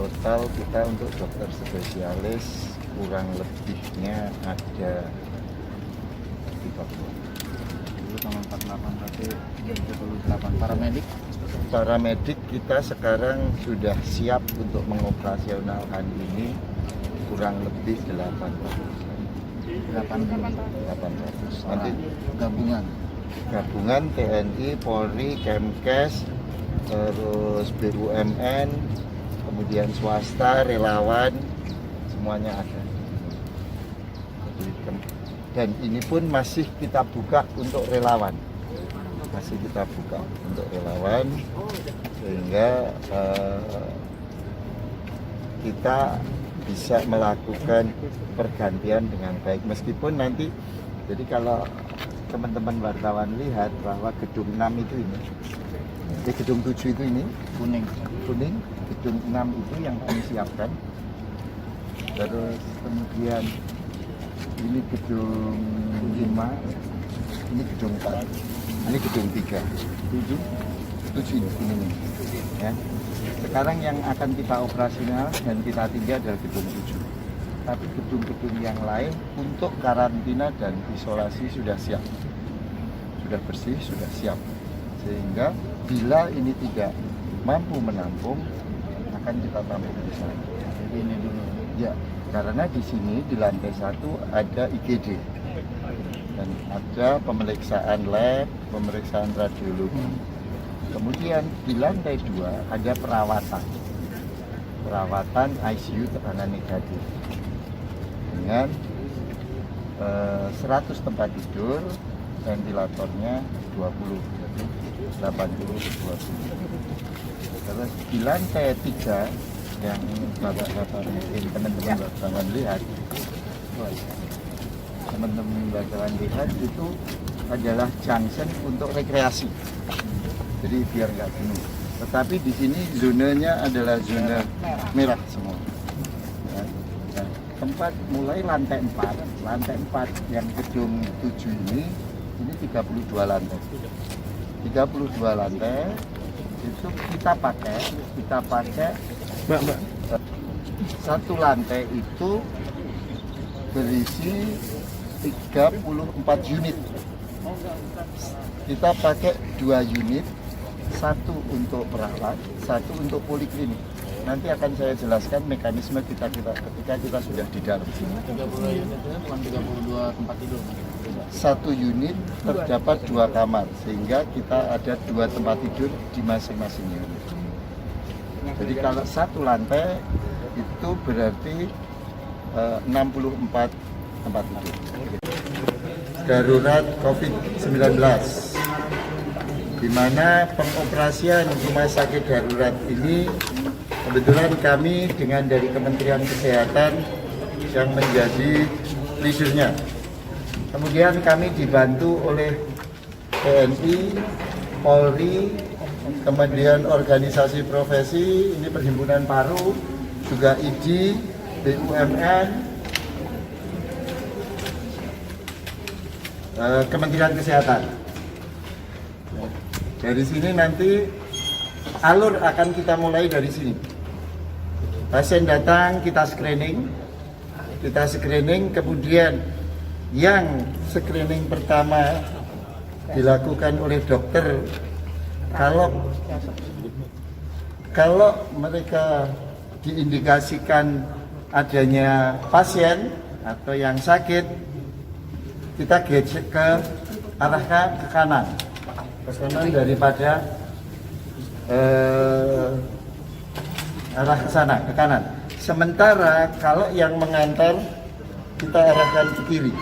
total kita untuk dokter spesialis kurang lebihnya ada 30 sama 48 berarti 78 paramedik kita sekarang sudah siap untuk mengoperasionalkan ini kurang lebih 800 nanti gabungan TNI, Polri, Kemkes, terus BUMN, kemudian swasta, relawan, semuanya ada. Dan ini pun masih kita buka untuk relawan, sehingga kita bisa melakukan pergantian dengan baik. Meskipun nanti, jadi kalau teman-teman wartawan lihat bahwa gedung 6 itu ini, gedung 7 itu ini kuning, gedung 6 itu yang kami siapkan. Terus kemudian ini gedung 5, ini gedung 4, ini gedung 3, 7 ini ya. Sekarang yang akan kita operasional dan kita tinggal adalah gedung 7. Tapi gedung-gedung yang lain untuk karantina dan isolasi sudah siap, sudah bersih, sudah siap. Sehingga bila ini tidak mampu menampung, akan kita tampung di sana. Jadi ini dulu. Ya, karena di sini di lantai 1 ada IGD dan ada pemeriksaan lab, pemeriksaan radiologi. Kemudian di lantai 2 ada perawatan ICU tekanan negatif dengan 100 tempat tidur, ventilatornya 20, jadi 80-20. Terus di lantai 3 yang bapak-bapak mungkin teman-teman wartawan lihat, itu adalah junction untuk rekreasi. Jadi biar nggak jenuh. Tetapi di sini zonanya adalah zona merah semua. Ya. Nah, tempat mulai lantai 4 yang gedung 7 ini 32 lantai. 32 lantai itu kita pakai Mbak. Satu lantai itu berisi 34 unit. Kita pakai 2 unit, satu untuk perawat, satu untuk poliklinik. Nanti akan saya jelaskan mekanisme kita ketika kita sudah di dalam sini. 32 tempat tidur. Satu unit terdapat 2 kamar, sehingga kita ada 2 tempat tidur di masing-masing unit. Jadi kalau satu lantai itu berarti 64 tempat tidur. Darurat COVID-19, di mana pengoperasian rumah sakit darurat ini kebetulan kami dengan dari Kementerian Kesehatan yang menjadi leadernya. Kemudian kami dibantu oleh TNI, Polri, kemudian organisasi profesi, ini Perhimpunan Paru, juga ID, BUMN, Kementerian Kesehatan. Dari sini nanti alur akan kita mulai dari sini. Pasien datang, kita screening, kemudian yang screening pertama dilakukan oleh dokter. Kalau mereka diindikasikan adanya pasien atau yang sakit, kita gesek ke kanan daripada arah ke sana, ke kanan. Sementara kalau yang mengantar kita arahkan ke kiri.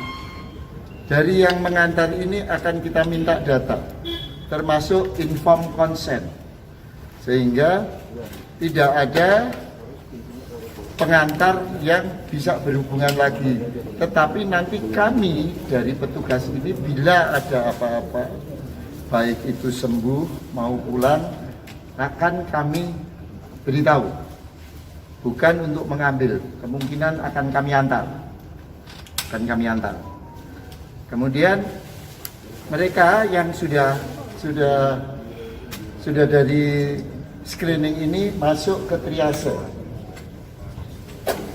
Dari yang mengantar ini akan kita minta data, termasuk inform consent, sehingga tidak ada pengantar yang bisa berhubungan lagi. Tetapi nanti kami dari petugas ini bila ada apa-apa, baik itu sembuh mau pulang, akan kami beritahu. Bukan untuk mengambil, kemungkinan akan kami antar. Kemudian mereka yang sudah dari screening ini masuk ke triase.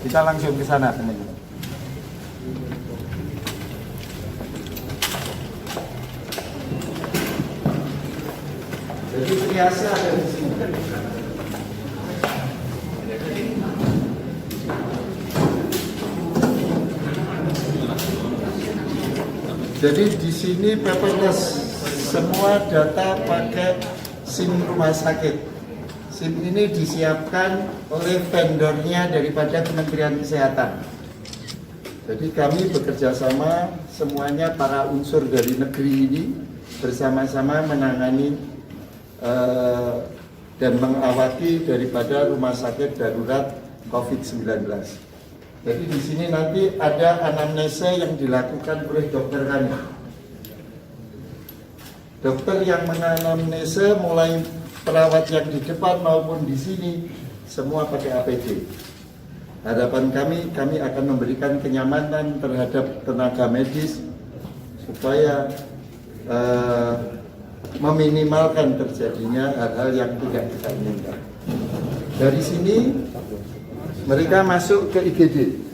Kita langsung ke sana, teman-teman. Jadi triase ada di sini. Jadi di sini paperless, semua data pakai SIM rumah sakit. SIM ini disiapkan oleh vendornya daripada Kementerian Kesehatan. Jadi kami bekerja sama semuanya para unsur dari negeri ini bersama-sama menangani dan mengawaki daripada rumah sakit darurat COVID-19. Jadi di sini nanti ada anamnesa yang dilakukan oleh dokter kami. Dokter yang menganamnesa mulai perawat yang di depan maupun di sini semua pakai APD. Harapan kami akan memberikan kenyamanan terhadap tenaga medis supaya meminimalkan terjadinya hal-hal yang tidak kita inginkan. Dari sini mereka masuk ke IGD.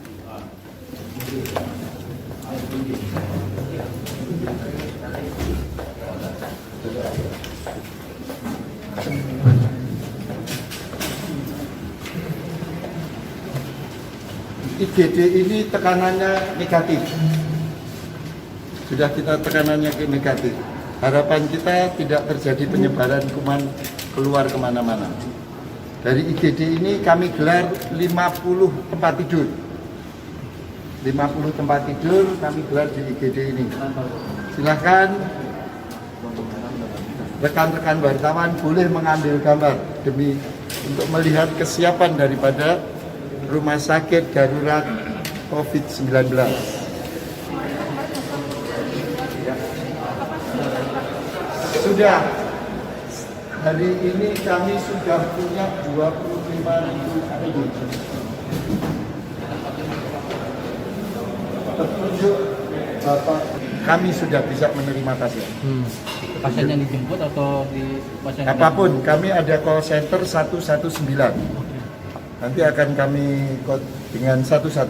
IGD ini tekanannya negatif. Sudah kita tekanannya ke negatif. Harapan kita tidak terjadi penyebaran kuman keluar kemana-mana. Dari IGD ini kami gelar 50 tempat tidur. 50 tempat tidur kami gelar di IGD ini. Silahkan rekan-rekan wartawan boleh mengambil gambar demi untuk melihat kesiapan daripada rumah sakit darurat COVID-19. Sudah. Hari ini kami sudah punya 25.000 APD. Petunjuk Bapak, kami sudah bisa menerima pasien. Pasien yang dijemput atau di pasien? Apapun, kami ada call center 119. Nanti akan kami dengan 119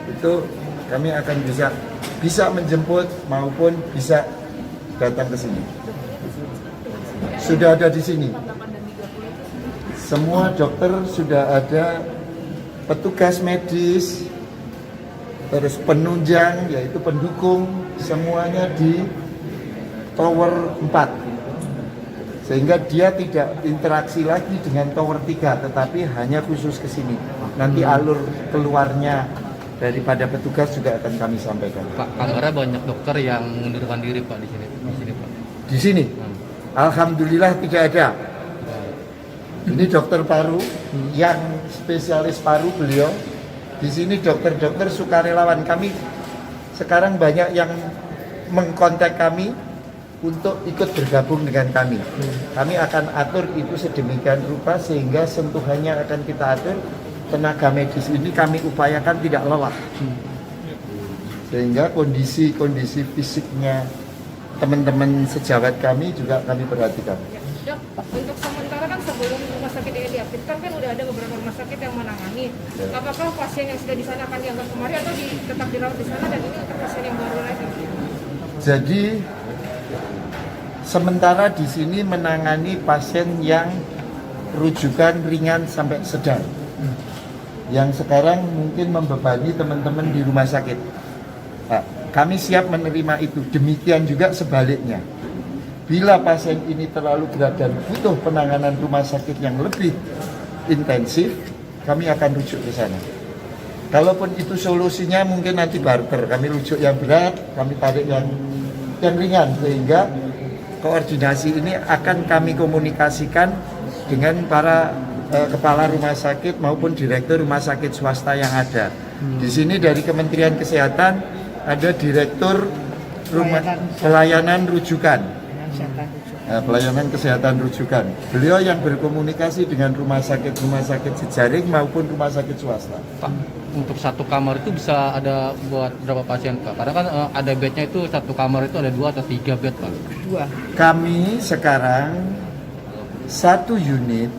itu kami akan bisa menjemput maupun bisa datang ke sini. Sudah ada di sini. Semua dokter sudah ada, petugas medis, terus penunjang yaitu pendukung, semuanya di tower 4. Sehingga dia tidak interaksi lagi dengan tower 3, tetapi hanya khusus ke sini. Nanti alur keluarnya daripada petugas juga akan kami sampaikan. Pak, kabarnya banyak dokter yang mengundurkan diri Pak di sini Pak. Di sini, alhamdulillah tidak ada. Ini dokter paru, yang spesialis paru beliau. Di sini dokter-dokter sukarelawan kami. Sekarang banyak yang mengkontak kami untuk ikut bergabung dengan kami. Kami akan atur itu sedemikian rupa sehingga sentuhannya akan kita atur. Tenaga medis ini kami upayakan tidak lelah. Sehingga kondisi fisiknya teman-teman sejawat kami juga kami perhatikan. Dok, untuk sementara kan sebelum rumah sakit ini diaktifkan kan udah ada beberapa rumah sakit yang menangani. Apakah pasien yang sudah di sana akan dianggap kembali atau tetap dirawat di sana dan ini untuk pasien yang baru lagi? Jadi sementara di sini menangani pasien yang rujukan ringan sampai sedang. Yang sekarang mungkin membebani teman-teman di rumah sakit. Nah, kami siap menerima itu. Demikian juga sebaliknya. Bila pasien ini terlalu berat dan butuh penanganan rumah sakit yang lebih intensif, kami akan rujuk ke sana. Kalaupun itu solusinya mungkin nanti barter. Kami rujuk yang berat, kami tarik yang ringan. Sehingga koordinasi ini akan kami komunikasikan dengan para kepala rumah sakit maupun direktur rumah sakit swasta yang ada. Di sini dari Kementerian Kesehatan ada direktur pelayanan rujukan. Pelayanan kesehatan rujukan. Beliau yang berkomunikasi dengan rumah sakit jejaring maupun rumah sakit swasta. Pak, untuk satu kamar itu bisa ada buat berapa pasien Pak? Karena kan ada bednya itu satu kamar itu ada 2 atau 3 bed Pak. 2. Kami sekarang satu unit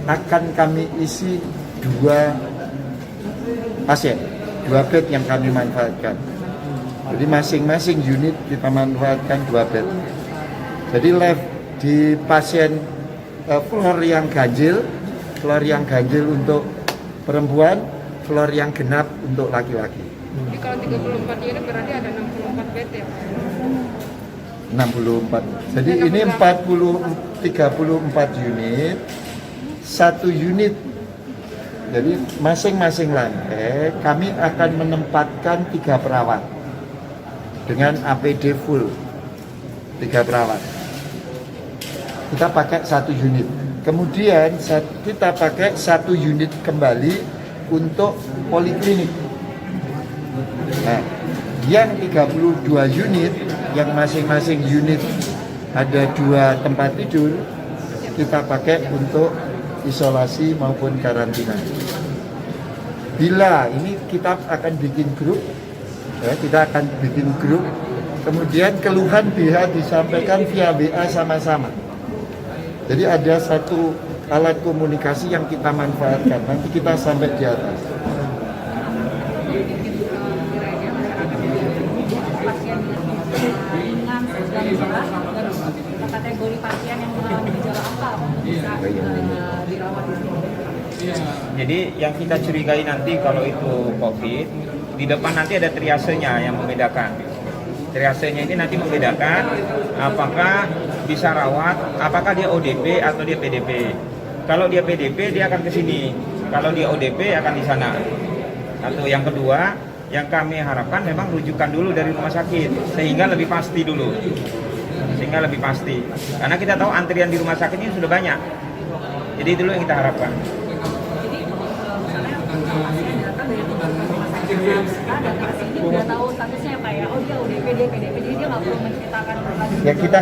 akan kami isi 2 pasien, 2 bed yang kami manfaatkan. Jadi masing-masing unit kita manfaatkan 2 bed. Jadi live di pasien floor yang ganjil untuk perempuan, floor yang genap untuk laki-laki. Jadi kalau 34 unit berarti ada 64 bed ya? 64. Jadi ini 34 unit, 1 unit. Jadi masing-masing lantai kami akan menempatkan 3 perawat dengan APD full, 3 perawat. Kita pakai 1 unit. Kemudian kita pakai 1 unit kembali untuk poliklinik. Nah, yang 32 unit, yang masing-masing unit ada 2 tempat tidur, kita pakai untuk isolasi maupun karantina. Bila ini kita akan bikin grup, ya, kemudian keluhan BH disampaikan via WA sama-sama. Jadi ada satu alat komunikasi yang kita manfaatkan. Nanti kita sampai di atas. Kategori pasien yang mengalami gejala apa untuk bisa dirawat di sini? Jadi yang kita curigai nanti kalau itu COVID, di depan nanti ada triasenya yang membedakan. Triasenya ini nanti membedakan apakah bisa rawat, apakah dia ODP atau dia PDP. Kalau dia PDP dia akan ke sini, kalau dia ODP akan di sana. Atau yang kedua, yang kami harapkan memang rujukan dulu dari rumah sakit sehingga lebih pasti dulu. Karena kita tahu antrian di rumah sakit ini sudah banyak. Jadi itu dulu yang kita harapkan. Jadi misalnya pasien datang dari rumah sakit dan ke sini udah tahu statusnya ya Pak ya, oh dia ODP, dia PDP, jadi dia nggak perlu menceritakan lagi. Ya kita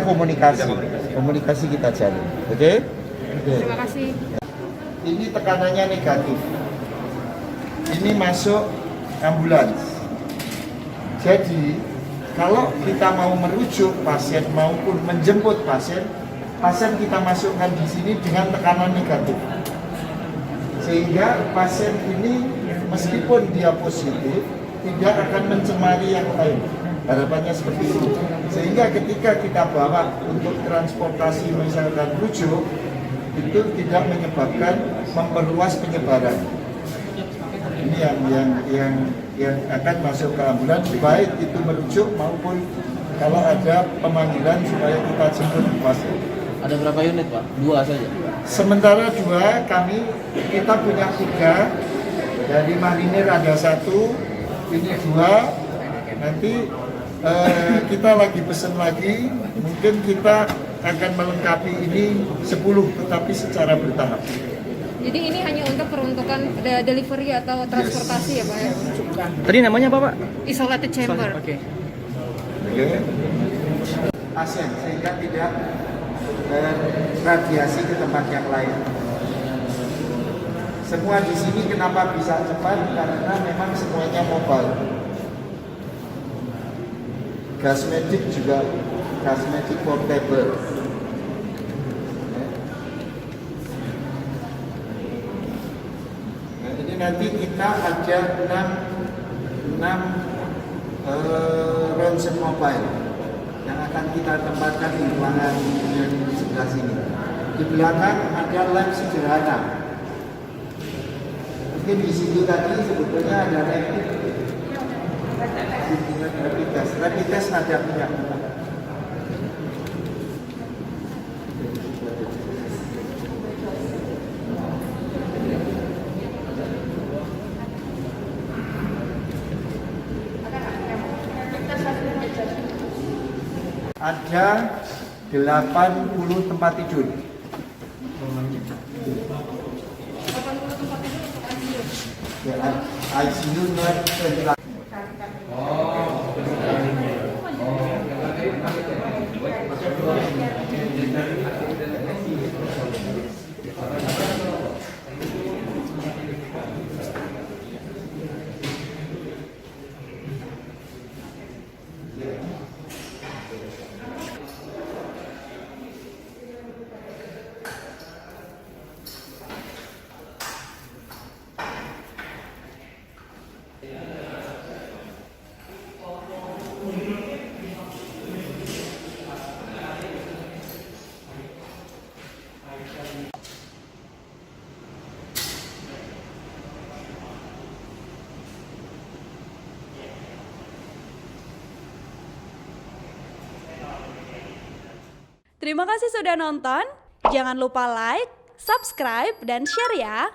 komunikasi kita jalin, oke? Terima kasih. Ini tekanannya negatif. Ini masuk ambulans. Jadi kalau kita mau merujuk pasien maupun menjemput pasien kita masukkan di sini dengan tekanan negatif. Sehingga pasien ini meskipun dia positif tidak akan mencemari yang lain. Harapannya seperti itu. Sehingga ketika kita bawa untuk transportasi misalkan rujuk itu tidak menyebabkan memperluas penyebaran. Ini yang akan masuk ke ambulans, baik itu merujuk maupun kalau ada pemanggilan supaya kita jemput pasien. Ada berapa unit Pak? 2 saja? Sementara 2, kita punya 3, dari Marinir ada 1, ini 2, nanti kita lagi pesen lagi, mungkin kita akan melengkapi ini 10, tetapi secara bertahap. Jadi ini hanya untuk peruntukan delivery atau transportasi ya Pak ya? Tadi namanya apa Pak? Isolated chamber. Oke. Pasien sehingga tidak radiasi ke tempat yang lain. Semua di sini kenapa bisa cepat? Karena memang semuanya mobile. Gas medik juga, gas medik portable. Nah, ini nanti kita ada 6 ronsen mobile yang akan kita tempatkan di ruangan yang sebelah sini. Di belakang ada lab sederhana. Mungkin di situ tadi sebetulnya ada rapid test ada punya. Ada 80 tempat tidur. 80 tempat tidur untuk ICU. Ya, ICU dan ventilasi. Terima kasih sudah nonton. Jangan lupa like, subscribe, dan share ya.